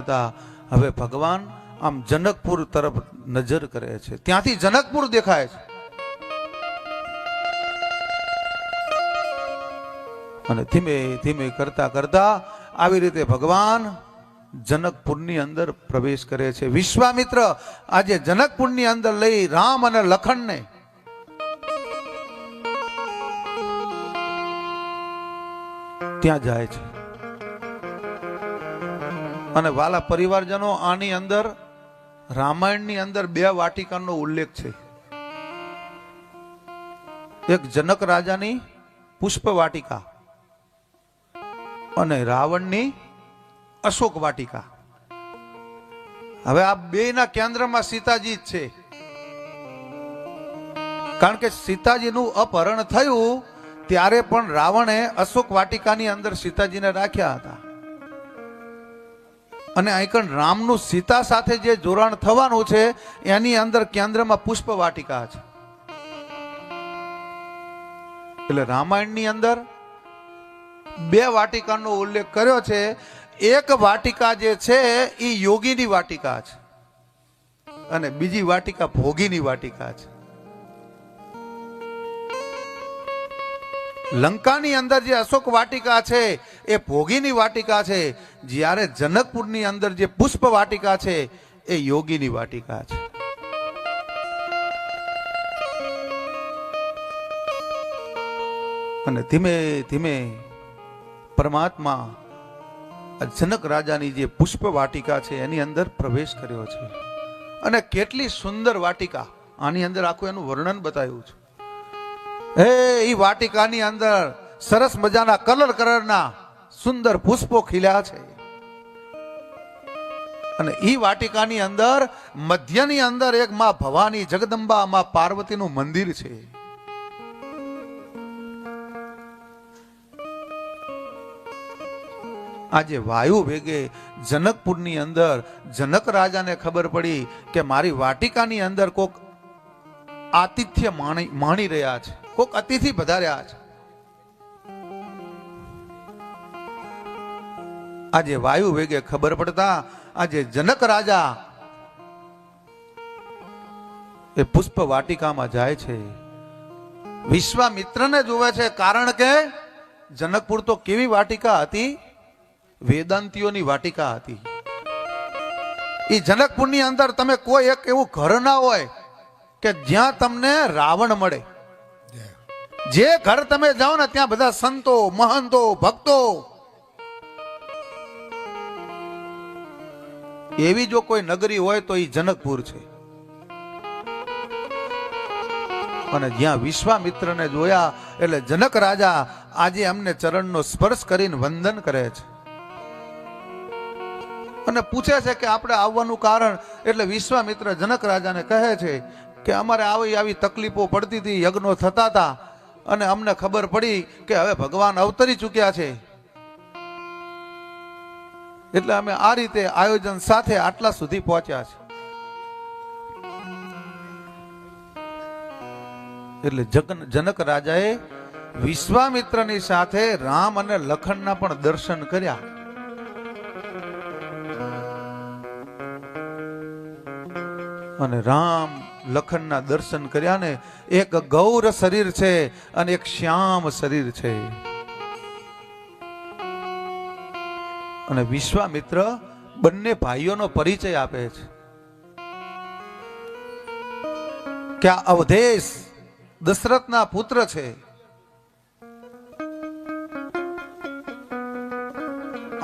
પડતા હવે ભગવાન આમ જનકપુર તરફ નજર કરે છે. ત્યાંથી જનકપુર દેખાય છે અને ધીમે ધીમે કરતા કરતા આવી રીતે ભગવાન જનકપુરની અંદર પ્રવેશ કરે છે. વિશ્વામિત્ર આજે જનકપુરની અંદર લઈ રામ અને લખનને ત્યાં જાય છે. અને વાલા પરિવારજનો, આની અંદર રામાયણની અંદર બે વાટિકાનો ઉલ્લેખ છે. એક જનક રાજાની પુષ્પ વાટિકા અને રાવણની અશોક વાટિકા. હવે આ બેના કેન્દ્રમાં સીતાજી જ છે, કારણ કે સીતાજીનું અપહરણ થયું ત્યારે પણ રાવણે અશોક વાટિકાની અંદર સીતાજીને રાખ્યા હતા. અને આઈકન રામનું સીતા સાથે જે જોડાણ થવાનું છે એની અંદર કેન્દ્રમાં પુષ્પ વાટિકા છે. એટલે રામાયણની અંદર બે વાટિકાનો ઉલ્લેખ કર્યો છે. એક વાટિકા જે છે એ યોગીની વાટિકા છે અને બીજી વાટિકા ભોગીની વાટિકા છે. લંકાની અંદર જે અશોક વાટિકા છે એ ભોગીની વાટિકા છે, જ્યારે જનકપુરની અંદર જે પુષ્પ વાટિકા છે એ યોગીની વાટિકા છે. અને ધીમે ધીમે પરમાત્મા જનક રાજાની જે પુષ્પ વાટિકા છે એની અંદર પ્રવેશ કર્યો છે. અને કેટલી સુંદર વાટિકા, આની અંદર આખું એનું વર્ણન બતાવ્યું છે. એ વાટિકાની અંદર સરસ મજાના કલરના સુંદર પુષ્પો ખીલ્યા છે. અને ઈ વાટિકાની અંદર મધ્યની અંદર એક માં ભવાની જગદંબા માં પાર્વતીનું મંદિર છે. આજે વાયુ વેગે જનકપુરની અંદર જનક રાજાને ખબર પડી કે મારી વાટિકાની અંદર કોક આતિથ્ય માણી રહ્યા છે, કોક અતિથિ પધાર્યા છે. આજે વાયુ વેગે ખબર પડતા આજે જનક રાજા એ પુષ્પ વાટિકામાં જાય છે, વિશ્વામિત્રને જોવે છે. કારણ કે જનકપુર તો કેવી વાટિકા હતી? વેદાંતિઓની વાટિકા હતી. એ જનકપુરની અંદર તમે કોઈ એક એવું ઘર ના હોય કે જ્યાં તમને રાવણ મળે. જે ઘર તમે જાઓ ને ત્યાં બધા સંતો, મહંતો, ભક્તો. એવી જો કોઈ નગરી હોય તો એ જનકપુર છે. અને જ્યાં વિશ્વામિત્રને જોયા એટલે જનક રાજા આજે અમને ચરણનો સ્પર્શ કરીને વંદન કરે છે અને પૂછે છે કે આપણે આવવાનું કારણ. એટલે વિશ્વામિત્ર જનક રાજાને કહે છે કે અમારે આવી તકલીફો પડતી હતી, યજ્ઞો થતા હતા અને અમને ખબર પડી કે હવે ભગવાન અવતરી ચૂક્યા છે, એટલે અમે આ રીતે આયોજન સાથે આટલા સુધી પહોંચ્યા છે. એટલે જનક રાજાએ વિશ્વામિત્રની સાથે રામ અને લખનના પણ દર્શન કર્યા. અને રામ લખનના દર્શન કર્યા ને એક ગૌર શરીર છે અને એક શ્યામ શરીર છે. અને વિશ્વામિત્ર બંને ભાઈઓનો પરિચય આપે છે કે આ અવધેશ દશરથના પુત્ર છે.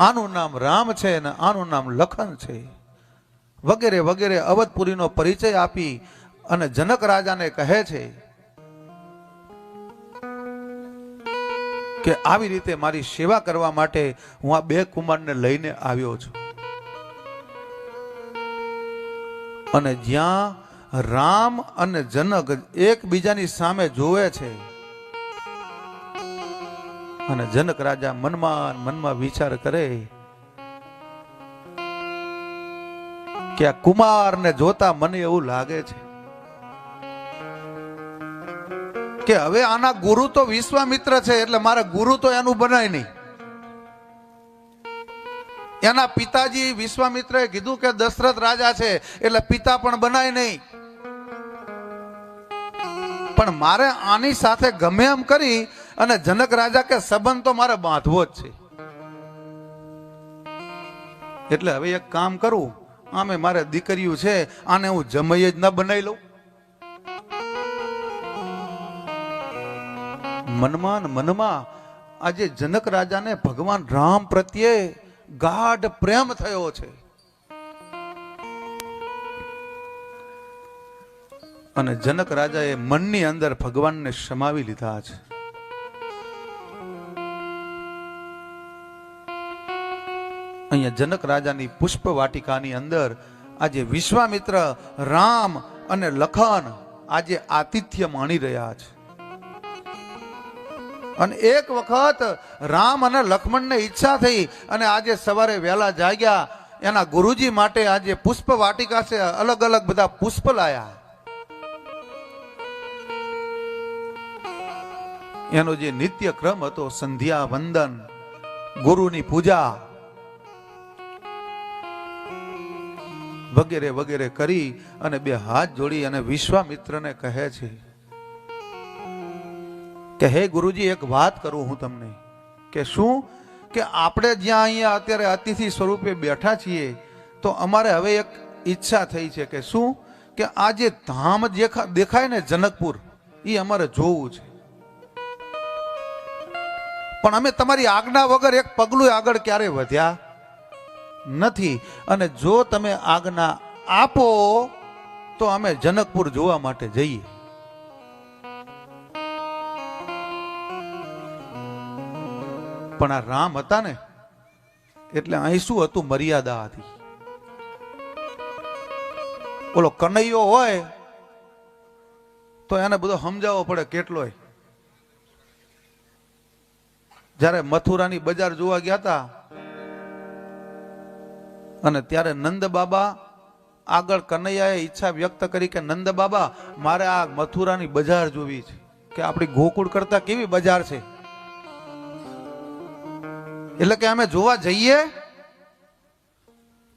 આનું નામ રામ છે અને આનું નામ લખન છે. વગેરે વગેરે અવધપુરીનો પરિચય આપી અને જનક રાજાને કહે છે કે આવી રીતે મારી સેવા કરવા માટે હું આ બે કુમારને લઈને આવ્યો છું. અને જ્યાં રામ અને જનક એકબીજાની સામે જોવે છે અને જનક રાજા મનમાં વિચાર કરે કે આ કુમારને જોતા મને એવું લાગે છે કે હવે આના ગુરુ તો વિશ્વામિત્ર છે, એટલે મારે ગુરુ તો એનું બનાય નહીં. એના પિતાજી વિશ્વામિત્રએ કીધું કે દશરથ રાજા છે એટલે પિતા પણ બનાય નહીં, પણ મારે આની સાથે ગમે એમ કરી અને જનક રાજા કે સંબંધ તો મારે બાંધવો જ છે, એટલે હવે એક કામ કરું, આમે મારે દીકરીઓ છે આને હું જમાઈ જ ન બનાવી લઉં. મનમાં આજે જનક રાજાને ભગવાન રામ પ્રત્યે ગાઢ પ્રેમ થયો છે, અને જનક રાજાએ મનની અંદર ભગવાનને સમાવી લીધા છે. અહીંયા જનક રાજાની પુષ્પ વાટિકાની અંદર આજે વિશ્વામિત્ર, રામ અને લખન આજે આતિથ્ય માણી રહ્યા છે. અને એક વખત રામ અને લક્ષ્મણને ઈચ્છા થઈ અને આજે સવારે વહેલા જાગ્યા, એના ગુરુજી માટે આજે પુષ્પ વાટિકા છે, અલગ અલગ બધા પુષ્પ લાયા. એનો જે નિત્ય ક્રમ હતો, સંધ્યા વંદન, ગુરુની પૂજા વગેરે વગેરે કરી અને બે હાથ જોડી અને વિશ્વામિત્રને કહે છે કે હે ગુરુજી, એક વાત કરું હું તમને. કે શું? કે આપણે જ્યાં અહીંયા અત્યારે અતિથિ સ્વરૂપે બેઠા છીએ તો અમારે હવે એક ઈચ્છા થઈ છે. કે શું? કે આ જે ધામ દેખાય ને જનકપુર, એ અમારે જોવું છે, પણ અમે તમારી આજ્ઞા વગર એક પગલું આગળ ક્યારે વધ્યા નથી, અને જો તમે આજ્ઞા આપો તો અમે જનકપુર જોવા માટે જઈએ. પણ આ રામ હતા ને એટલે અહીં શું હતું? મર્યાદા હતી. બોલો કનૈયો હોય તો એને બધો સમજાવવો પડે કેટલોય. જ્યારે મથુરાની બજાર જોવા ગયા હતા અને ત્યારે નંદ બાબા આગળ કનૈયાએ ઈચ્છા વ્યક્ત કરી કે નંદ બાબા, મારે આ મથુરાની બજાર જોવી છે, કે આપણી ગોકુળ કરતા કેવી બજાર છે, એટલે કે અમે જોવા જઈએ.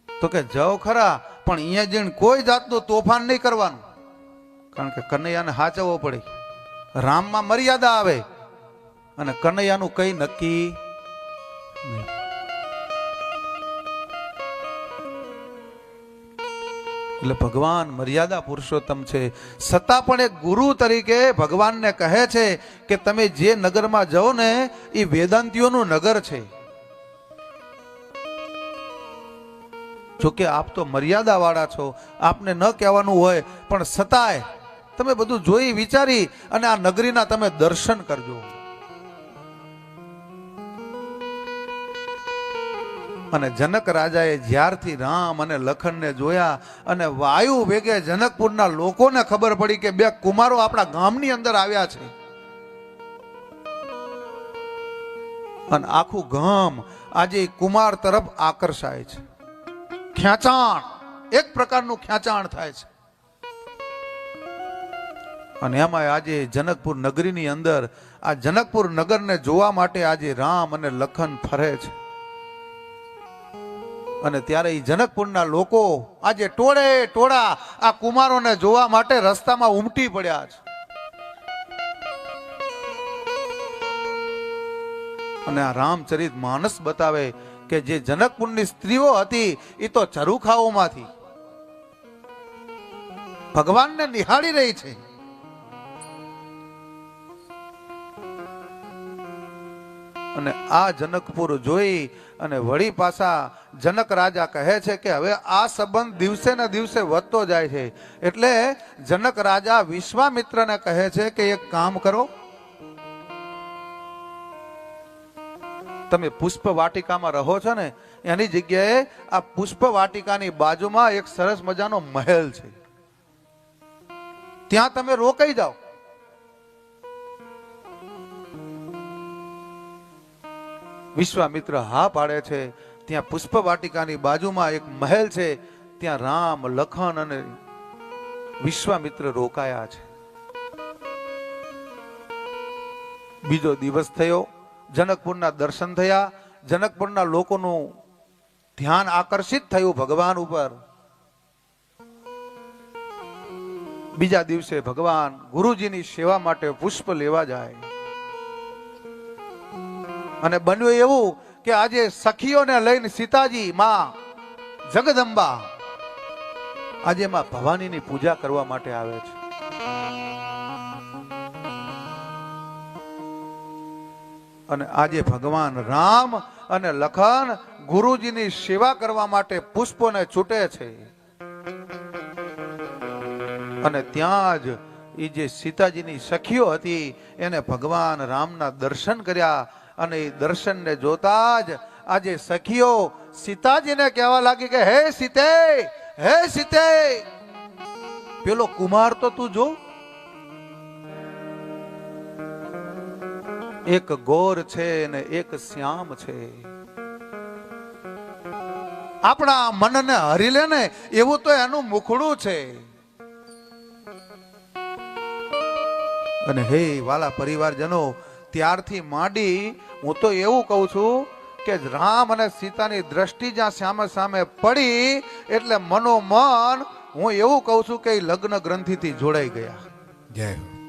તો કે જાઓ ખરા, પણ અહીંયા જઈને કોઈ જાતનું તોફાન નહીં કરવાનું, કારણ કે કનૈયાને હાચવવો પડે. રામમાં મર્યાદા આવે અને કનૈયાનું કઈ નક્કી નહીં. એટલે ભગવાન મર્યાદા પુરુષોત્તમ છે, છતાં પણ એક ગુરુ તરીકે ભગવાનને કહે છે કે તમે જે નગરમાં જાઓ ને એ વેદાંતિઓનું નગર છે. જોકે આપ તો મર્યાદા વાળા છો, આપને ન કહેવાનું હોય, પણ છતાંય તમે બધું જોઈ વિચારી અને આ નગરીના તમે દર્શન કરજો. અને જનક રાજાએ જ્યારથી રામ અને લખનને જોયા અને વાયુ વેગે જનકપુરના લોકોને ખબર પડી કે બે કુમારો આપણા ગામની અંદર આવ્યા છે, અને આખું ગામ આજે કુમાર તરફ આકર્ષાય છે. ખેંચાણ, એક પ્રકારનું ખેંચાણ થાય છે. અને એમાં આજે જનકપુર નગરીની અંદર આ જનકપુર નગરને જોવા માટે આજે રામ અને લખન ફરે છે. અને ત્યારે એ જનકપુરના લોકો આજે ટોળે ટોળા આ કુમારોને જોવા માટે રસ્તામાં ઉમટી પડ્યા છે. અને આ રામચરિત માનસ બતાવે કે જે જનકપુરની સ્ત્રીઓ હતી એ તો ઝરૂખાઓમાંથી ભગવાનને નિહાળી રહી છે. અને આ જનકપુર જોઈ અને વળી પાછા જનક રાજા કહે છે કે હવે આ સંબંધ દિવસે ને દિવસે વધતો જાય છે. એટલે જનક રાજા વિશ્વામિત્રને કહે છે કે એક કામ કરો, તમે પુષ્પ વાટિકામાં રહો છો ને એની જગ્યાએ આ પુષ્પ વાટિકાની બાજુમાં એક સરસ મજાનો મહેલ છે, ત્યાં તમે રોકાઈ જાઓ. વિશ્વામિત્ર હા પાડે છે. ત્યાં પુષ્પ વાટિકાની બાજુમાં એક મહેલ છે, ત્યાં રામ, લખન અને વિશ્વામિત્ર રોકાયા છે. બીજો દિવસ થયો, જનકપુરના દર્શન થયા, જનકપુરના લોકોનું ધ્યાન આકર્ષિત થયું ભગવાન ઉપર. બીજા દિવસે ભગવાન ગુરુજીની સેવા માટે પુષ્પ લેવા જાય અને બન્યું એવું કે આજે સખીઓને લઈને સીતાજી માં જગદંબા આજે માં ભવાનીની પૂજા કરવા માટે આવે છે. અને આજે ભગવાન રામ અને લખન ગુરુજીની સેવા કરવા માટે પુષ્પોને છૂટે છે. અને ત્યાં જ એ જે સીતાજીની સખીઓ હતી એને ભગવાન રામના દર્શન કર્યા અને એ દર્શનને જોતા જ આજે સખીઓ સીતાજીને કહેવા લાગી કે હે સીતે, હે સીતે, પેલો કુમાર તો તું જો, એક ગોર છે ને એક શ્યામ છે. આપણા મનને હરી લે ને એવું તો એનું મુખડું છે. અને હે વાલા પરિવારજનો, ત્યારથી માંડી હું તો એવું કહું છું કે રામ અને સીતાની દ્રષ્ટિ જ્યાં સામે સામે પડી એટલે મનોમન હું એવું કહું છું કે લગ્ન ગ્રંથિથી જોડાઈ ગયા. જય હો.